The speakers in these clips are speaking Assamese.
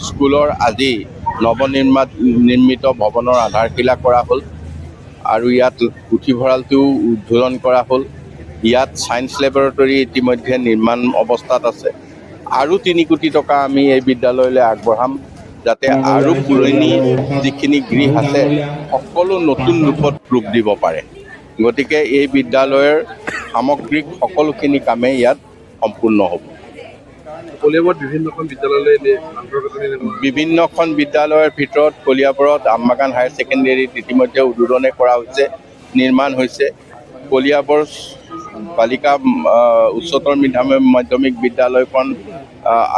স্কুলৰ আজি নিৰ্মিত ভৱনৰ আধাৰশিলা কৰা হ'ল আৰু ইয়াত পুথিভঁৰালটোও উদ্বোধন কৰা হ'ল। ইয়াত ছায়েন্স লেবৰেটৰী ইতিমধ্যে নিৰ্মাণ অৱস্থাত আছে। আৰু 3 কোটি টকা আমি এই বিদ্যালয়লৈ আগবঢ়াম যাতে আৰু পুৰণি যিখিনি গৃহ আছে সকলো নতুন ৰূপত ৰূপ দিব পাৰে। গতিকে এই বিদ্যালয়ৰ সামগ্ৰিক সকলোখিনি কামেই ইয়াত সম্পূৰ্ণ হ'ব। বিভিন্নখন বিদ্যালয়ৰ ভিতৰত কলিয়াবৰত আমবাগান হায়াৰ ছেকেণ্ডেৰীত ইতিমধ্যে উদ্বোধন কৰা হৈছে, নিৰ্মাণ হৈছে। কলিয়াবৰ বালিকা উচ্চতৰ মাধ্যমিক বিদ্যালয়খন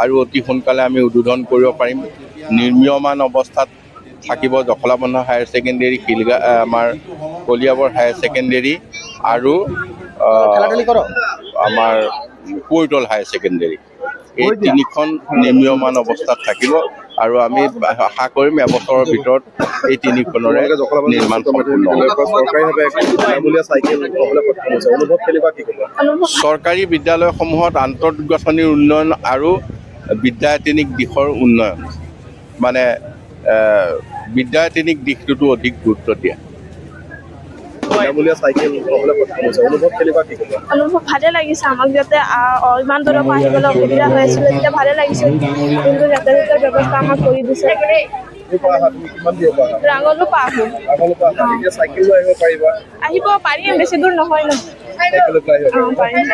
আৰু অতি সোনকালে আমি উদ্বোধন কৰিব পাৰিম। নিৰ্মীয়মান অৱস্থাত থাকিব জখলাবন্ধা হায়াৰ ছেকেণ্ডেৰী, আমাৰ কলিয়াবৰ হায়াৰ ছেকেণ্ডেৰী আৰু আমাৰ কৈতল হায়াৰ ছেকেণ্ডেৰী। এই 3খন নিৰ্মীয়মান অৱস্থাত থাকিব আৰু আমি আশা কৰিম এবছৰৰ ভিতৰত এই 3খনৰে নিৰ্মাণ সম্পূৰ্ণ হ'ব। চৰকাৰী বিদ্যালয়সমূহত আন্তঃগাঁথনিৰ উন্নয়ন আৰু বিদ্যায়তনিক দিশৰ উন্নয়ন, মানে বিদ্যায়তনিক দিশটোতো অধিক গুৰুত্ব দিয়া। অনুভৱ ভালে লাগিছে। আমাক যাতে ইমান দূৰৰ পৰা আহিবলৈ অসুবিধা হৈ আছিলে, তেতিয়া ভালে লাগিছে। কিন্তু যাতায়াতৰ ব্যৱস্থা আমাক কৰি দিছে। ৰাঙলো পৰা আহোঁ। আহিব পাৰিম, বেছি দূৰ নহয় ন। পাৰিম।